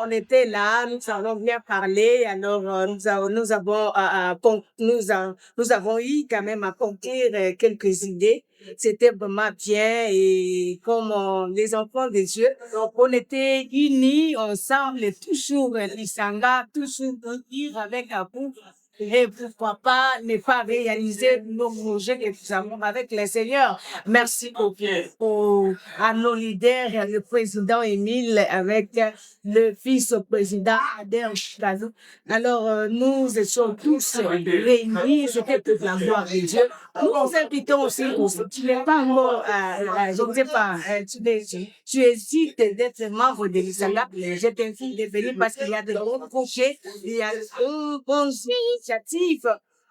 on était là, nous avons bien parlé, alors nous avons eu quand même à conclure quelques idées. C'était vraiment bien et comme les enfants de Dieu, on était unis ensemble, toujours l'Isanga, toujours dire avec amour. Et pourquoi pas ne pas réaliser nos projets que nous avons avec le Seigneur. Merci à nos leaders, le président Émile avec le vice-président Adèle Chazou. Alors, nous étions tous réunis, c'était toute la gloire de Dieu. Nous vous invitons aussi, tu n'es pas encore, je ne sais pas, tu hésites d'être membre de l'Isanga. Je t'invite de venir parce qu'il y a de bons projets, il y a de bonnes initiatives.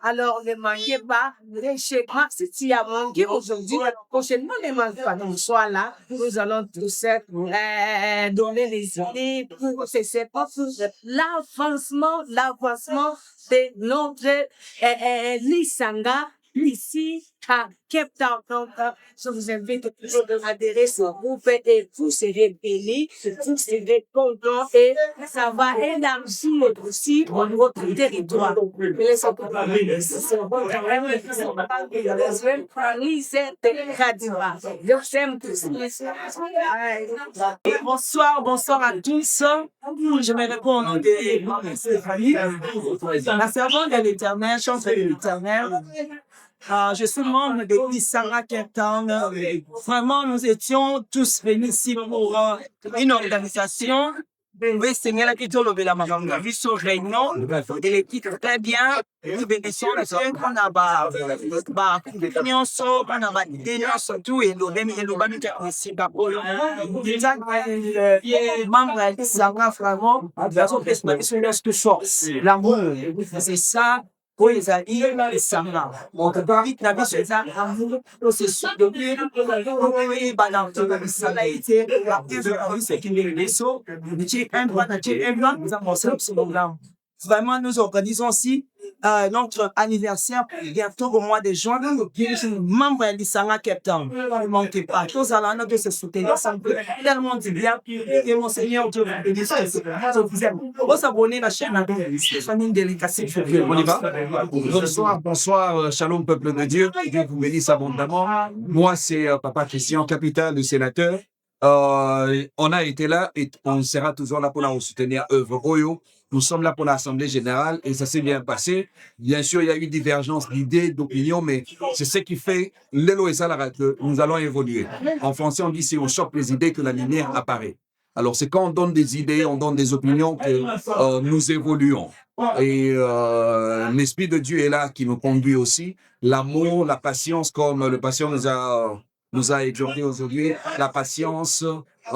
Alors, ne manquez pas, chez moi, si tu as manqué aujourd'hui, prochainement, ne manquez pas. Donc, sois là, nous allons tous donner les idées pour l'avancement de notre l'Isanga ici à Cape Town. Donc, je vous invite tous à adhérer ce groupe et vous serez bénis, vous serez contents et ça va élargir aussi votre territoire. Bonsoir à tous. Je me réponds au nom de Stéphanie, la servante de l'Éternel, chantre de l'Éternel. Je suis membre de l'Isanga Cape Town. Vraiment, nous étions tous venus ici pour une organisation. Oui, Seigneur, qui te lève la main. Vu ce réunion, il est très bien. Nous bénissons le Seigneur. On a tout et nous ici membre de l'Isanga, vraiment, l'amour, c'est ça. Pour les amis, les sangs. Mon vite n'a pas fait ça. C'est sûr. Depuis, ça a été c'est qu'il est les sauts. Nous avons vraiment, nous organisons aussi notre anniversaire bientôt au mois de juin. Membre de l'Isanga Cape Town. Ne manquez pas. Tous allons de se soutenir. Ça me fait tellement du bien. Et mon Seigneur, Dieu vous bénisse. Je vous aime. Vous abonnez la chaîne. Stéphanie Délicatie. On y va? Bonsoir, shalom peuple de Dieu. Dieu vous bénisse abondamment. Moi, c'est Papa Christian, capitaine du sénateur. On a été là et on sera toujours là pour nous soutenir œuvre Oyo. Nous sommes là pour l'Assemblée générale et ça s'est bien passé. Bien sûr, il y a eu divergence d'idées, d'opinions, mais c'est ce qui fait l'élo et ça que nous allons évoluer. En français, on dit c'est au choc les idées que la lumière apparaît. Alors, c'est quand on donne des idées, on donne des opinions que nous évoluons. Et l'Esprit de Dieu est là qui nous conduit aussi. L'amour, la patience, comme le patient nous a exhorté aujourd'hui, la patience, il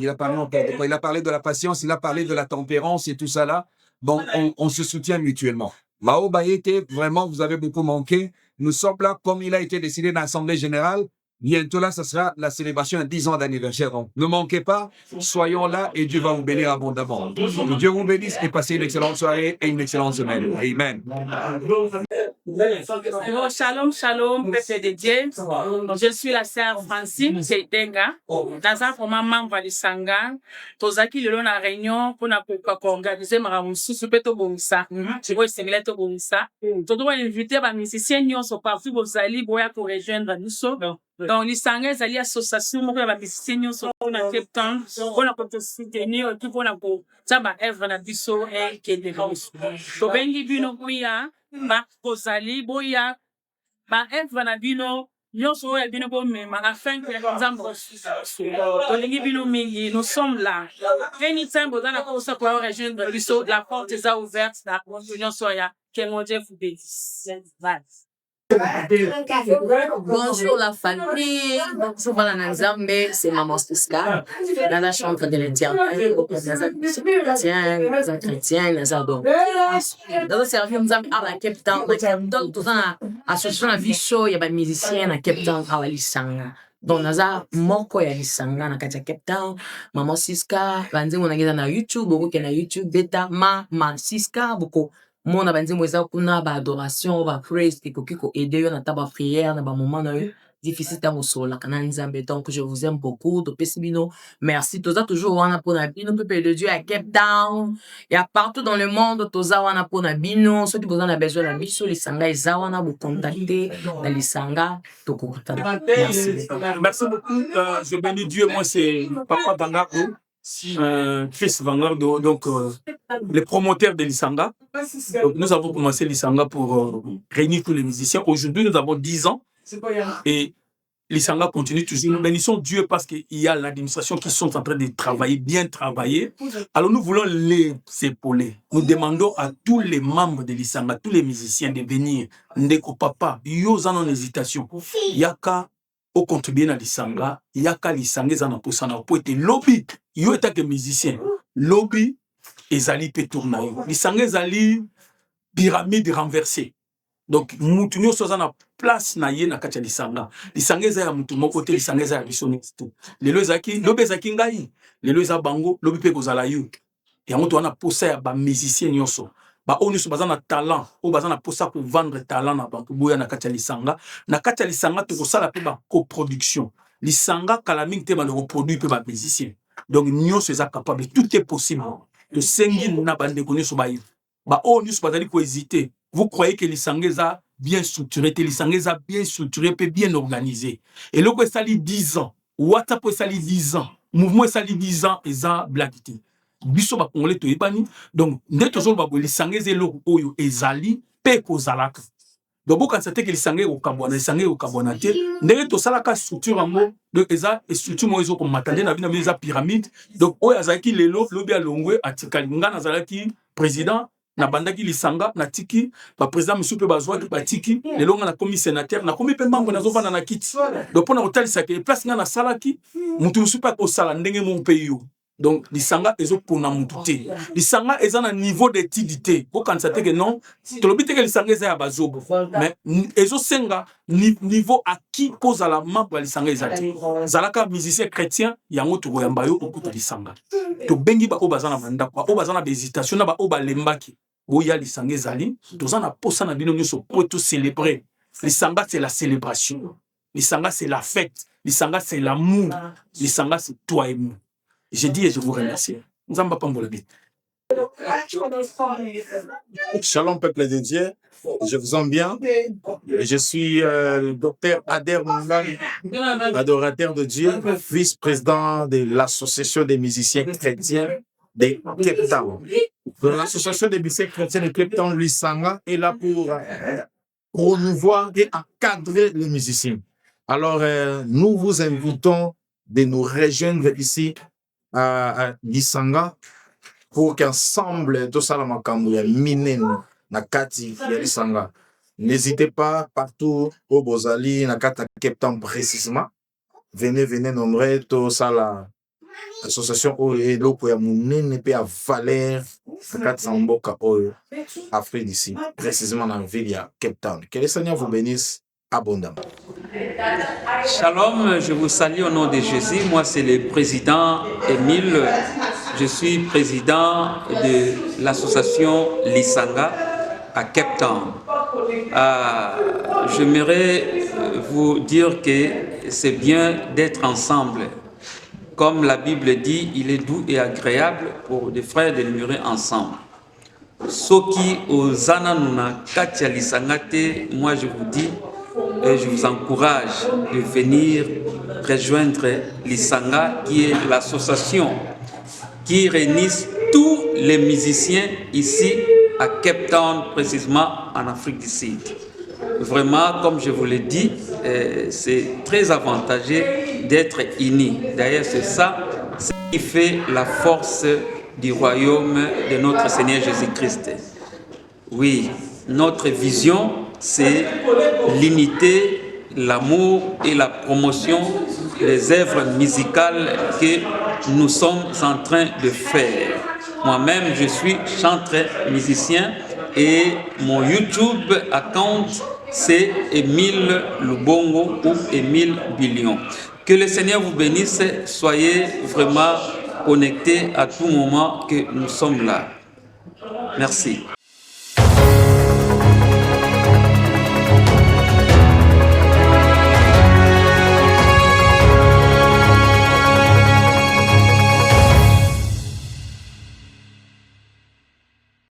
a parlé de la patience, il a parlé de la tempérance et tout ça là. Donc, on se soutient mutuellement. Mao Bayete, vraiment, vous avez beaucoup manqué. Nous sommes là, comme il a été décidé dans l'Assemblée générale. Bientôt là, ça sera la célébration de 10 ans d'anniversaire. Donc, ne manquez pas, soyons là et Dieu va vous bénir abondamment. Que Dieu vous bénisse et passez une excellente soirée et une excellente semaine. Amen. Shalom, shalom, peuple de Dieu. Je suis la sœur Francine Seitenga. Dans un format membre du Sanga. Tozaki le long la réunion pour organiser ma ramoussu peut bomisa. Tu vois, c'est là to bomisa. Tu dois inviter les musiciens qui sont partout pour aller pour rejoindre nous. Donc, l'Isanga, c'est l'association pour les musiciens qui sont dans Cape Town. Pour nous soutenir, tout pour nous. Ça va être dans biso et qui est de nous. To bengi bino kuya. Ba kozali boya ba evana bino nyonso oyo bino bomema afin que nzambo tolingi bino mingi nous sommes là anytime bozala kosa pour rejoindre biso la porte est ouverte la nyonso ya que mon Dieu vous bénisse. Bonjour la famille, bonjour Madame Nzambe, c'est Maman Stiska, dans la chambre de l'Éternel, les chrétiens, les adultes. Dans le service Nzambe à la Cape Town, tout ça, association la vie show, il y a des musiciens à Cape Town à la Lisanga. Donc, naza moko ya Lisanga na kati ya Cape Town, Maman Siska, banzi monageza na YouTube, boko na YouTube beta ma Siska boko. Mona banzi mweza kuna ba adoration ba praise kiko aider yo na ta ba prière na ba moment na yo difficile dans sol kana nzambe. Donc je vous aime beaucoup to pesibino. Merci toza toujours wana pona bino peuple de Dieu à Cape Town. Il y a partout dans le monde toza wana pona bino. Ceux qui besoin na besoin na biso lisanga eza wana vous contacter na lisanga to kokutana. Merci. Merci beaucoup. Je bénis Dieu. Moi c'est Papa Bangardo. Chris Vangardo, donc les promoteurs de l'Isanga. Donc, nous avons commencé l'Isanga pour réunir tous les musiciens. Aujourd'hui, nous avons 10 ans et l'Isanga continue toujours. Nous bénissons Dieu parce qu'il y a l'administration qui sont en train de travailler, bien travailler. Alors nous voulons les épauler. Nous demandons à tous les membres de l'Isanga, tous les musiciens de venir. Ndeko Papa, yo en hésitation. Yaka au contribuer à l'Isanga, yaka l'Isanga zana posana pour être lobby. Yo état que musicien, lobby ezali pe tourna yo. L'Isanga ezali pyramide renversée. Donc mutu nyo soza na place na ye na kati ya l'Isanga. L'Isanga eza ya mutu moko te, l'Isanga eza ya biso tout. Lelo ezaki, lobby ezaki ngai. Lelo eza bango, lobby pe kozala yo. Ya mutu wana posa ya ba musicien nyonso. Ba oni so bazana talent, o bazana posa pour vendre talent na bantu boya na kati ya l'Isanga. Na kati ya l'Isanga to kosala pe ba coproduction. L'Isanga kala mingi te ba le reproduire pe ba musicien. Donc, nous sommes capables, tout est possible. De sengi na bande kone so bayi. Ba oh nous pas d'aller hésiter. Vous croyez que l'Isanga est bien structuré, l'Isanga est bien structuré, bien organisé. Et le quoi sali 10 ans, WhatsApp sali 10 ans, mouvement sali 10 ans, et ça blaguité. Biso ba congolais to ebani. Donc, net toujours ba l'Isanga est lo oyo ezali pe ko zalaka. Donc, quand c'était que l'Isanga au Kabwana, l'Isanga au Kabwana, ndenge to salaka structure en donc eza structure mo ezo ko matande na bina meza pyramide. Donc oyo azaki lelo lobi a longwe atikali nga nazalaki président na bandaki l'Isanga na tiki ba président monsieur pe bazwa ki batiki lelo nga na komi sénateur na komi pe mambo nazo vana na kiti. Donc pona kotalisa ke place nga na salaki mutu musu pa ko sala ndenge mon pays yo. Donc, l'Isanga est pour na mutute. L'Isanga est un niveau d'étude. Vous constatez que non, tu l'obis que l'Isanga est à bazo. Mais ezo senga niveau à qui pose à la membre l'Isanga est. Zalaka musicien chrétien, yango to goyambayo okuta l'Isanga. To bengi ba obazana manda kwa obazana bézitation na ba obalembaki. Boya l'Isanga ezali, tozana posa na bino nyoso pour tout célébrer. L'Isanga c'est la célébration. L'Isanga c'est la fête. L'Isanga c'est l'amour. L'Isanga c'est toi et moi. J'ai dit et je vous remercie. Shalom peuple de Dieu, je vous aime bien. Je suis le docteur Ader Mungang, adorateur de Dieu, vice-président de l'association des musiciens chrétiens de Cape Town. L'association des musiciens chrétiens de Cape Town, l'Isanga, est là pour promouvoir et encadrer les musiciens. Alors, nous vous invitons de nous rejoindre ici à l'Isanga pour qu'ensemble tout ça la mine na kati ya l'Isanga. N'hésitez pas partout au Bozali na kata Cape Town précisément. Venez nombreux tout ça la association et loko ya munene pe a valeur na kati Zamboka o Afrique d'ici précisément dans la ville ya Cape Town. Que le Seigneur vous bénisse abondamment. Shalom, je vous salue au nom de Jésus. Moi, c'est le président Émile. Je suis président de l'association l'Isanga à Cape Town. J'aimerais vous dire que c'est bien d'être ensemble. Comme la Bible dit, il est doux et agréable pour des frères de demeurer ensemble. Soki ozana nuna katia l'Isanga te, moi je vous dis, et je vous encourage de venir rejoindre l'Isanga, qui est l'association qui réunit tous les musiciens ici à Cape Town, précisément en Afrique du Sud. Vraiment, comme je vous l'ai dit, c'est très avantageux d'être unis. D'ailleurs, c'est ça ce qui fait la force du royaume de notre Seigneur Jésus-Christ. Oui, notre vision, c'est l'unité, l'amour et la promotion des œuvres musicales que nous sommes en train de faire. Moi-même, je suis chanteur musicien et mon YouTube account, c'est Émile Lubongo ou Émile Billion. Que le Seigneur vous bénisse, soyez vraiment connectés à tout moment que nous sommes là. Merci.